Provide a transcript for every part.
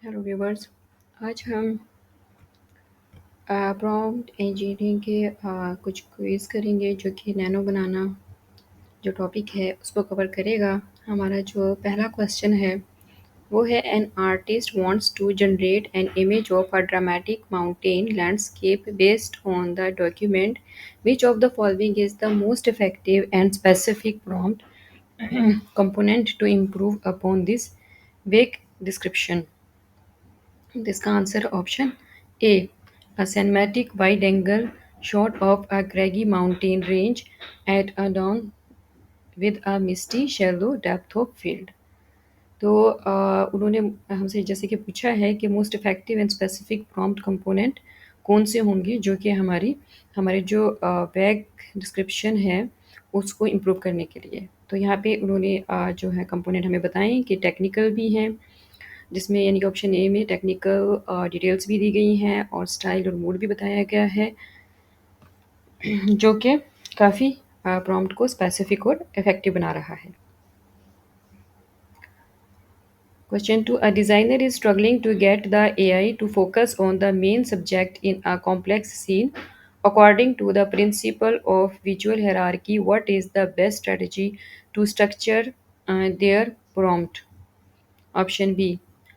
Hello viewers. आज हम prompt engineering के कुछ क्विज़ करेंगे जो कि नैनो बनाना जो टॉपिक है उसको कवर करेगा। हमारा जो पहला क्वेश्चन है वो है an artist wants to generate an image of a dramatic mountain landscape based on the document which of the following is the most effective and specific prompt component to improve upon this vague description. इसका answer option A, a cinematic wide-angle shot of a craggy mountain range at a dawn with a misty shallow depth of field। तो उन्होंने हमसे जैसे कि पूछा है कि most effective and specific prompt component कौन से होंगे जो कि हमारे जो बैग डिस्क्रिप्शन है उसको इम्प्रूव करने के लिए। तो यहाँ पे उन्होंने जो है कंपोनेंट हमें बताएं कि टेक्निकल भी हैं, जिसमें यानी कि ऑप्शन ए में टेक्निकल डिटेल्स भी दी गई हैं और स्टाइल और मूड भी बताया गया है जो कि काफ़ी प्रॉम्प्ट को स्पेसिफिक और इफेक्टिव बना रहा है। Question 2. A designer is struggling to get the AI to focus on the main subject in a complex scene. According to the principle of visual hierarchy, what is the best strategy to structure their prompt? Option B.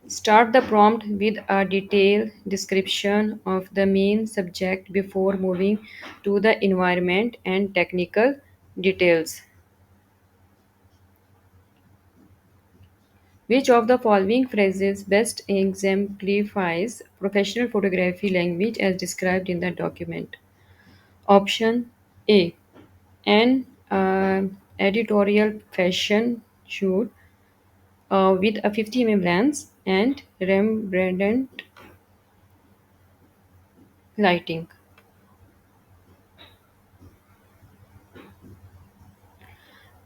Start the prompt with a detailed description of the main subject before moving to the environment and technical details. Which of the following phrases best exemplifies professional photography language as described in the document? Option A. An editorial fashion shoot with a 50 mm lens and Rembrandt lighting.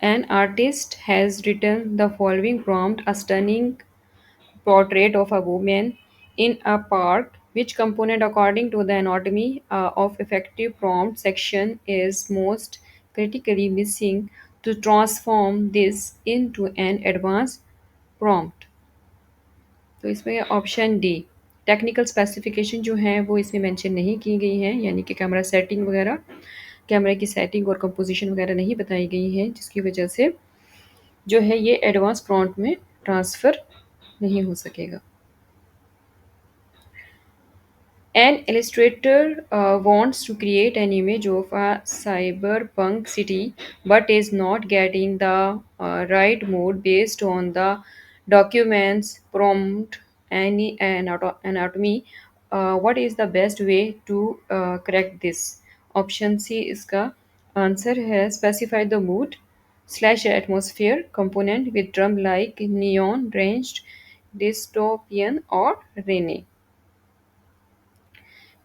An artist has written the following prompt: a stunning portrait of a woman in a park. Which component, according to the anatomy of effective prompt section, is most critically missing to transform this into an advanced prompt? तो इसमें option D, technical specification जो है वो इसमें mention नहीं की गई है, यानी कि कैमरा सेटिंग वगैरह, कैमरे की सेटिंग और कंपोजिशन वगैरह नहीं बताई गई है, जिसकी वजह से जो है ये एडवांस प्रॉम्प्ट में ट्रांसफ़र नहीं हो सकेगा। An illustrator wants to create an image of a cyberpunk city but is not getting the right mood based on the document's prompt anatomy. What is the best way to correct this? Option C इसका answer है specify the mood slash atmosphere component with drum like neon ranged dystopian or rainy.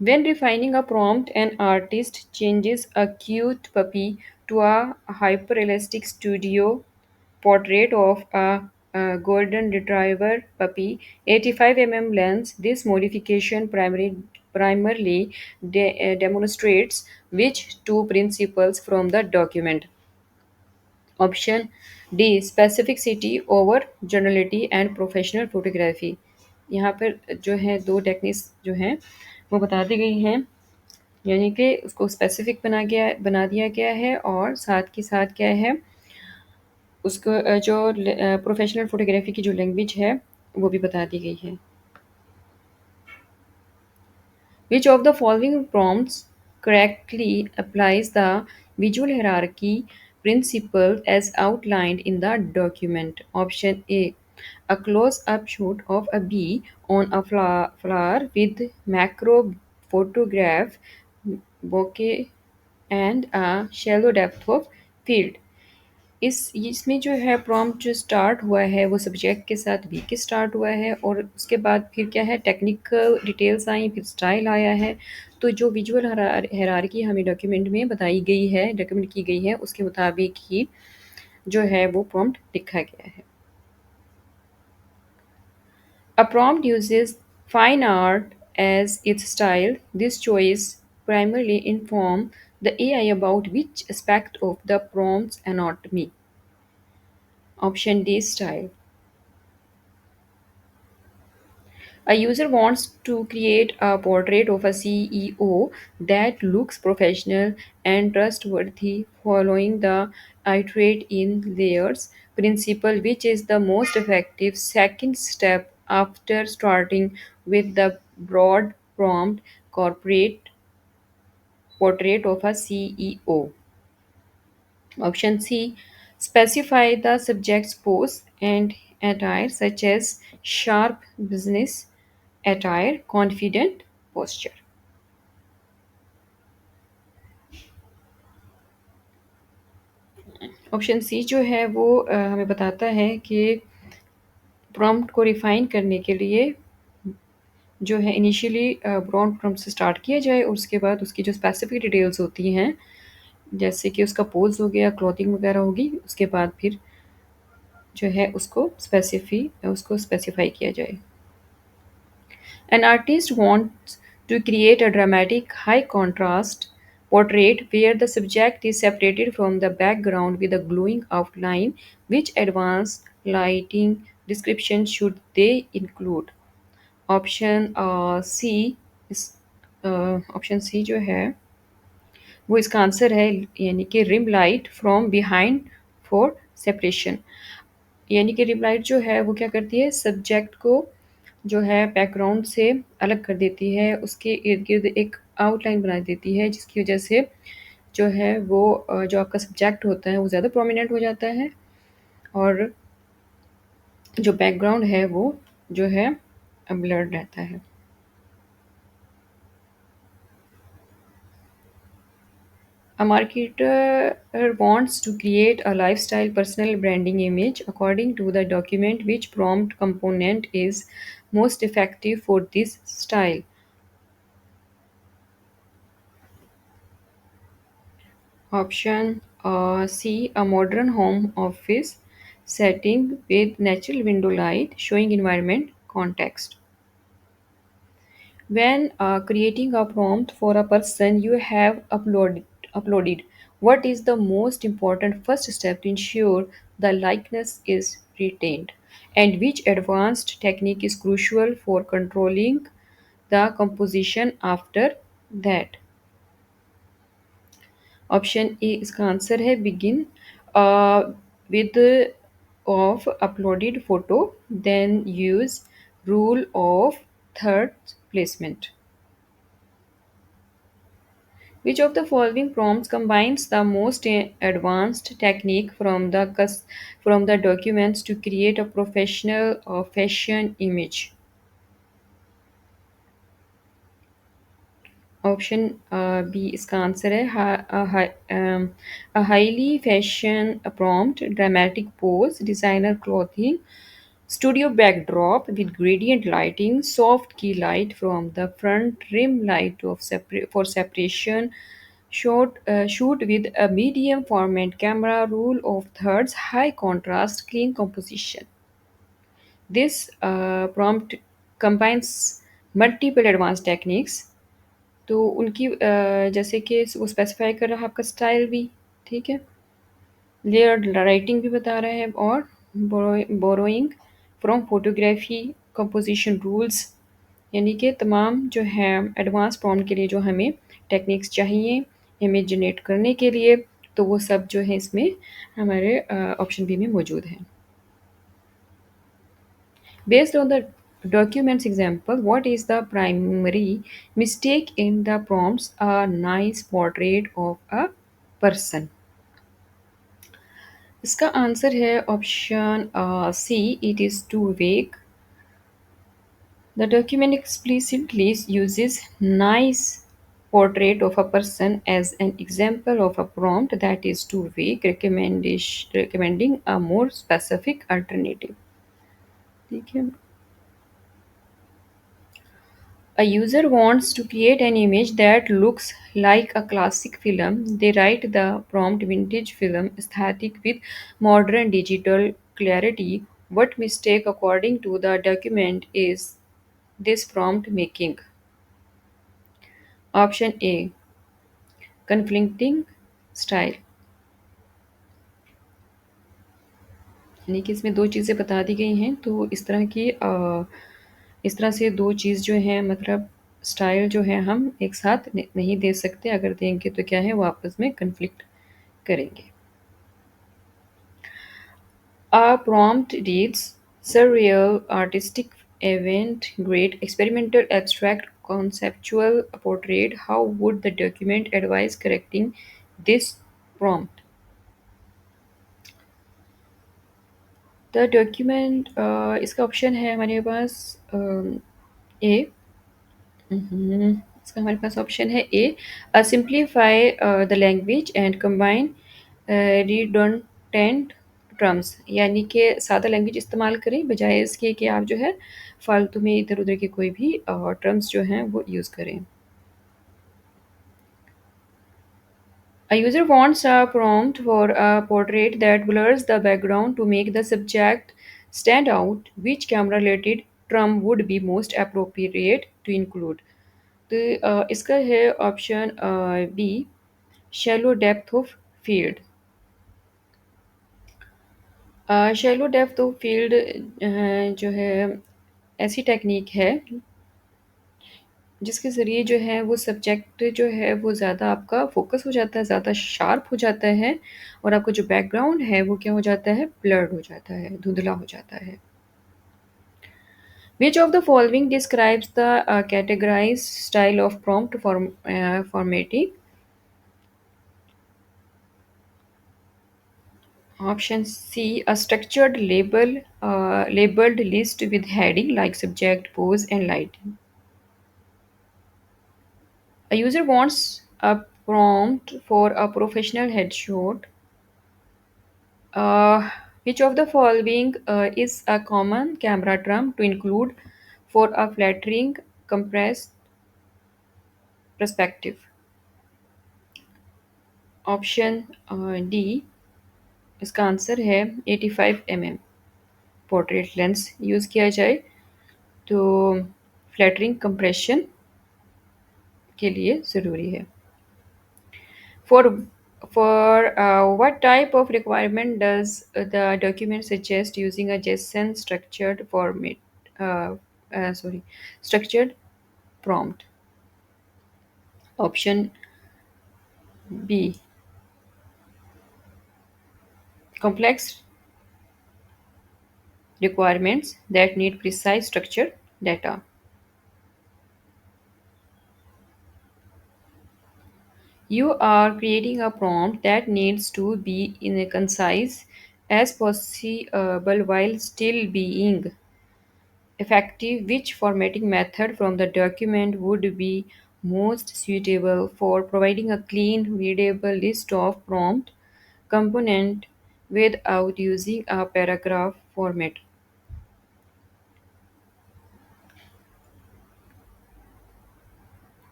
When refining a prompt, an artist changes a cute puppy to a hyperrealistic studio portrait of a golden retriever puppy, 85 mm lens. This modification primarily demonstrates which two principles from the document? Option D, specificity over generality and professional photography. यहाँ पर जो है दो techniques जो हैं वो बता दी गई हैं, यानी कि उसको स्पेसिफिक बना दिया गया है और साथ के साथ क्या है उसको जो प्रोफेशनल फोटोग्राफी की जो लैंग्वेज है वो भी बता दी गई है। Which of the following prompts correctly applies the visual hierarchy principle as outlined in the document? Option A. A close up shot of a bee on a flower with macro photograph bokeh and a shallow depth of field. इस इसमें जो है prompt जो start हुआ है वो subject के साथ वी के स्टार्ट हुआ है और उसके बाद फिर क्या है टेक्निकल डिटेल्स आई, फिर स्टाइल आया है। तो जो विजुअल हायरार्की हमें डॉक्यूमेंट में बताई गई है, डॉक्यूमेंट की गई है, उसके मुताबिक ही जो है वो प्रॉम्प्ट लिखा गया है। A prompt uses fine art as its style. This choice primarily inform the AI about which aspect of the prompt's anatomy. Option D, style. A user wants to create a portrait of a CEO that looks professional and trustworthy, following the iterate in layers principle, which is the most effective second step after starting with the broad prompt corporate portrait of a CEO. Option C. Specify the subject's pose and attire, such as sharp business attire, confident posture. Option C जो है वो हमें बताता है कि prompt को refine करने के लिए जो है इनिशियली ब्रॉड प्रॉम्प्ट से स्टार्ट किया जाए और उसके बाद उसकी जो स्पेसिफिक डिटेल्स होती हैं जैसे कि उसका पोज हो गया, क्लॉथिंग वगैरह होगी, उसके बाद फिर जो है उसको स्पेसिफाई किया जाए। An artist wants to create a dramatic, high contrast portrait where the subject is separated from the background with a glowing outline. Which advanced lighting description should they include? Option C इस option C जो है वो इसका answer है, यानी कि rim light from behind for separation. यानी कि रिम लाइट जो है वो क्या करती है, सब्जेक्ट को जो है बैकग्राउंड से अलग कर देती है, उसके इर्द गिर्द एक आउटलाइन बना देती है, जिसकी वजह से जो है वो जो आपका सब्जेक्ट होता है वो ज़्यादा प्रोमिनेंट हो जाता है और जो बैकग्राउंड है वो जो है ब्लर्ड रहता है। A marketer wants to create a lifestyle personal branding image. According to the document, which prompt component is most effective for this style? Option C. A modern home office setting with natural window light showing environment context. When creating a prompt for a person you have uploaded, what is the most important first step to ensure the likeness is retained? And which advanced technique is crucial for controlling the composition after that? Option A इसका answer है, begin with of uploaded photo then use rule of third placement. Which of the following prompts combines the most advanced technique from the documents to create a professional fashion image? Option B इसका answer है, a highly fashion prompt, dramatic pose, designer clothing, studio backdrop with gradient lighting, soft key light from the front, rim light for separation, shoot with a medium format camera, rule of thirds, high contrast, clean composition. This prompt combines multiple advanced techniques, तो उनकी जैसे कि वो specify कर रहा है आपका style भी, ठीक है, लेयर राइटिंग भी बता रहा है और borrowing from photography composition rules, यानी कि तमाम जो है एडवांस प्रॉम्प्ट के लिए जो हमें टेक्निक्स चाहिए इमेज जनरेट करने के लिए, तो वो सब जो है इसमें हमारे ऑप्शन बी में मौजूद है। Based on the document's example, what is the primary mistake in the prompts? A nice portrait of a person. इसका आंसर है option C, it is too vague. The document explicitly uses nice portrait of a person as an example of a prompt that is too vague, recommending a more specific alternative। ठीक है। A user wants to create an image that looks like a classic film. They write the prompt vintage film aesthetic with modern digital clarity. What mistake, according to the document, is this prompt making? Option A, conflicting style, यानी कि इसमें दो चीज़ें बता दी गई हैं, तो इस तरह की इस तरह से दो चीज़ जो है मतलब स्टाइल जो है हम एक साथ नहीं दे सकते, अगर देंगे तो क्या है वो आपस में कन्फ्लिक्ट करेंगे। A prompt reads: surreal, artistic event, great, experimental, abstract, conceptual, portrait. How would the document advise correcting this prompt? The document इसका ऑप्शन है हमारे पास ए। इसका हमारे पास ऑप्शन है A, simplify the language and combine redundant terms, यानी कि सादा लैंग्वेज इस्तेमाल करें बजाय इसके कि आप जो है फालतू में इधर उधर के कोई भी टर्म्स जो हैं वो यूज़ करें। A user wants a prompt for a portrait that blurs the background to make the subject stand out. Which camera related term would be most appropriate to include? तो इसका है option B, shallow depth of field. Shallow depth of field जो है ऐसी technique है जिसके ज़रिए जो है वो सब्जेक्ट जो है वो ज़्यादा आपका फोकस हो जाता है, ज़्यादा शार्प हो जाता है, और आपका जो बैकग्राउंड है वो क्या हो जाता है, ब्लर्ड हो जाता है, धुंधला हो जाता है। Which of the following describes the categorized style of prompt formatting? Option C, a structured labeled list with heading like subject, pose, and lighting. A user wants a prompt for a professional headshot. Uh, which of the following is a common camera term to include for a flattering, compressed perspective? Option D, इसका answer है 85 mm portrait lens use किया जाए तो flattering compression के लिए ज़रूरी है। For what type of requirement does the document suggest using a JSON structured format? Uh, sorry, structured prompt. Option B, complex requirements that need precise structured data. You are creating a prompt that needs to be in a concise as possible while still being effective. Which formatting method from the document would be most suitable for providing a clean, readable list of prompt component without using a paragraph format?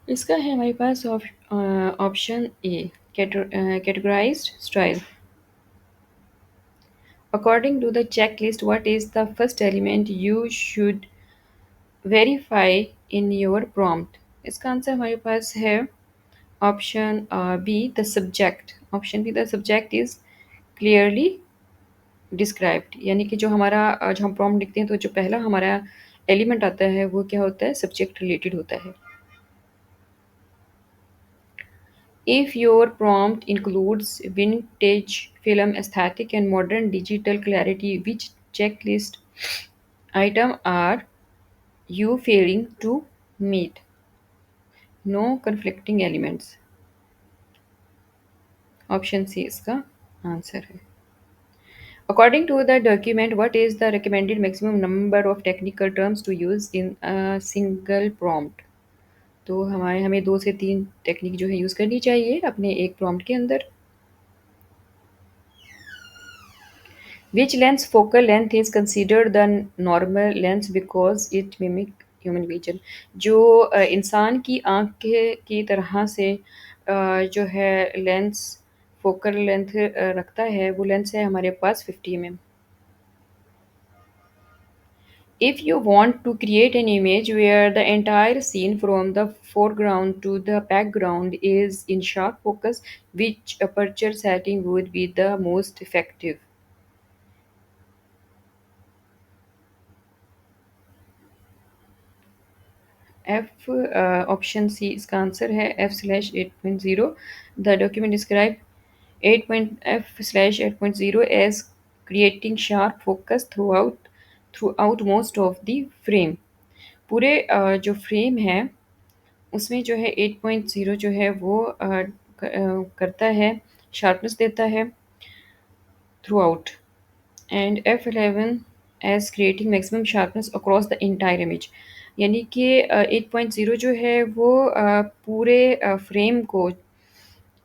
इसका है हमारे पास option A, categorized style. According to the checklist, what is the first element you should verify in your prompt? इसका answer हमारे पास है option B, the subject. Option B, the subject is clearly described, यानी कि जो हमारा जो हम प्रॉम्प्ट लिखते हैं तो जो पहला हमारा एलिमेंट आता है वो क्या होता है, सब्जेक्ट रिलेटेड होता है। If your prompt includes vintage film aesthetic and modern digital clarity, which checklist item are you failing to meet? No conflicting elements. Option C इसका आंसर है। According to the document, what is the recommended maximum number of technical terms to use in a single prompt? तो हमें 2 से 3 technique जो है use करनी चाहिए अपने एक प्रॉम्प्ट के अंदर। Which lens focal length is considered the normal lens because it mimic human vision? जो इंसान की आँख के की तरह से जो है लेंस फोकल लेंथ रखता है वो लेंस है हमारे पास 50 mm। If you want to create an image where the entire scene from the foreground to the background is in sharp focus, which aperture setting would be the most effective? F option C इसका answer है f/8.0. The document describe 8.f/8.0 as creating sharp focus throughout most of the frame. पूरे जो frame है उसमें जो है 8.0 जो है वो करता है, शार्पनेस देता है throughout, and F11 as creating maximum sharpness across the entire image. यानी कि 8.0 जो है वो पूरे फ्रेम को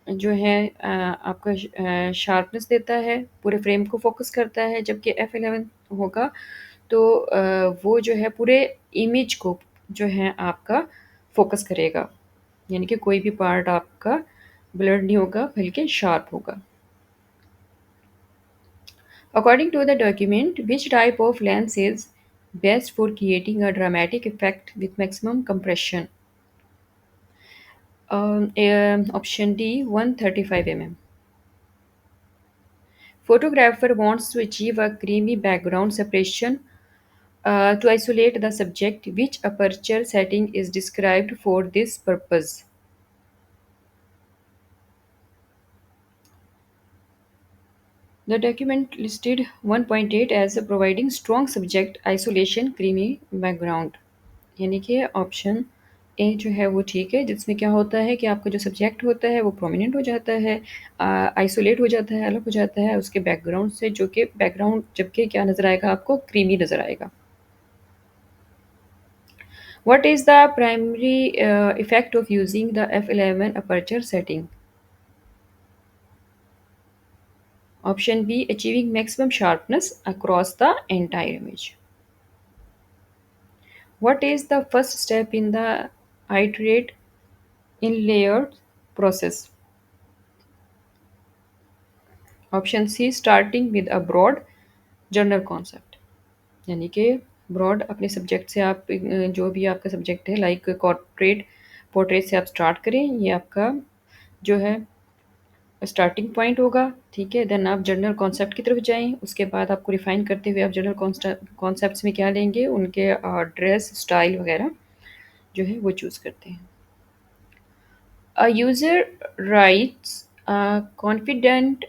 जो है आपका शार्पनेस देता है, पूरे फ्रेम को फोकस करता है, जबकि F11 होगा तो वो जो है पूरे इमेज को जो है आपका फोकस करेगा, यानी कि कोई भी पार्ट आपका ब्लर नहीं होगा बल्कि शार्प होगा। According to the document, which type of lens is best for creating a dramatic effect with maximum compression? Option D 135 mm. Photographer wants to achieve a creamy background separation to isolate the subject. Which aperture setting is described for this purpose? The document listed 1.8 as providing strong subject isolation, creamy background. यानी कि option A जो है वो ठीक है, जिसमें क्या होता है कि आपका जो सब्जेक्ट होता है वो प्रोमिनेंट हो जाता है, आइसोलेट हो जाता है, अलग हो जाता है उसके बैकग्राउंड से, जो कि बैकग्राउंड जबकि क्या नज़र आएगा आपको, क्रीमी नज़र आएगा। What is the primary effect of using the F11 aperture setting? Option B achieving maximum sharpness across the entire image. What is the first step in the iterate in layered process? Option C starting with a broad general concept, यानी कि broad अपने subject से आप जो भी आपका subject है, like corporate portrait से आप स्टार्ट करें, ये आपका जो है स्टार्टिंग पॉइंट होगा। ठीक है, देन आप जनरल कॉन्सेप्ट की तरफ जाएं, उसके बाद आपको रिफाइन करते हुए आप जनरल कॉन्सेप्ट्स में क्या लेंगे, उनके ड्रेस स्टाइल वगैरह जो है वो चूज़ करते हैं। A user writes a confident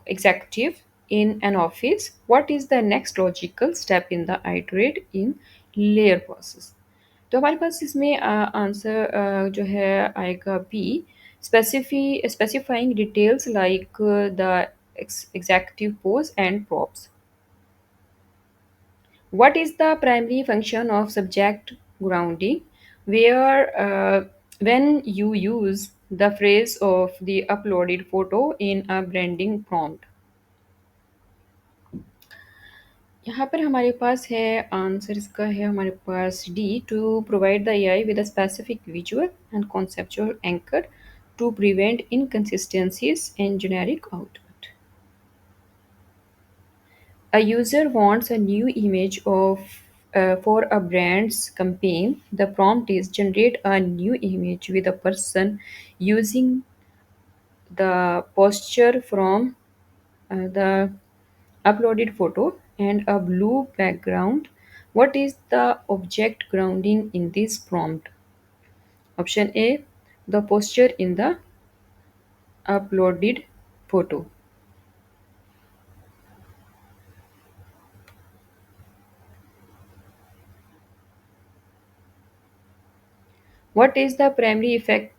executive in an office. What is the next logical step in the iterate in layer process? तो हमारे पास इसमें आंसर जो है आएगा B, specifying details like the exact pose and props. What is the primary function of subject grounding? Where when you use the phrase of the uploaded photo in a branding prompt? यहाँ पर हमारे पास है answer, इसका है हमारे पास D, to provide the AI with a specific visual and conceptual anchor to prevent inconsistencies in generic output. A user wants a new image of for a brand's campaign. The prompt is generate a new image with a person using the posture from the uploaded photo and a blue background. What is the object grounding in this prompt? Option A, the posture in the uploaded photo. What is the primary effect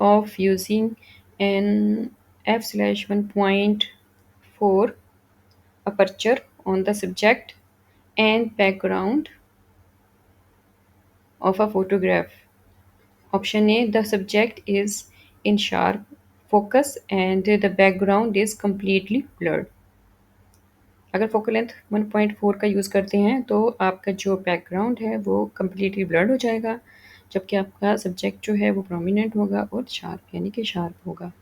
of using an f/1.4 aperture on the subject and background of a photograph? Option A, the subject is in sharp focus and the background is completely blurred. अगर focal length 1.4 का use करते हैं तो आपका जो background है वो completely blurred हो जाएगा, जबकि आपका सब्जेक्ट जो है वो प्रोमिनेंट होगा और शार्प यानी कि शार्प होगा।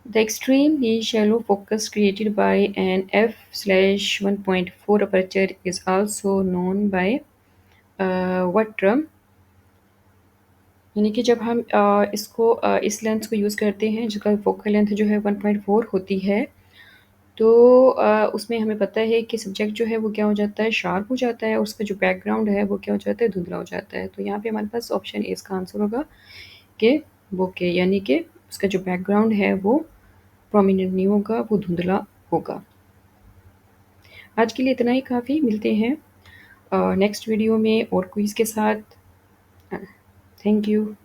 The extremely shallow focus created by an f/1.4 aperture is also known by what term? यानी कि जब हम इस लेंस को यूज़ करते हैं जिसका फोकल लेंथ जो है 1.4 होती है, तो उसमें हमें पता है कि सब्जेक्ट जो है वो क्या हो जाता है, शार्प हो जाता है और उसका जो बैकग्राउंड है वो क्या हो जाता है, धुंधला हो जाता है। तो यहाँ पे हमारे पास ऑप्शन ए इसका आंसर होगा कि बोके, यानी कि उसका जो बैकग्राउंड है वो प्रोमिनेंट नहीं होगा, वो धुंधला होगा। आज के लिए इतना ही काफ़ी, मिलते हैं नेक्स्ट वीडियो में और क्विज़ के साथ। Thank you.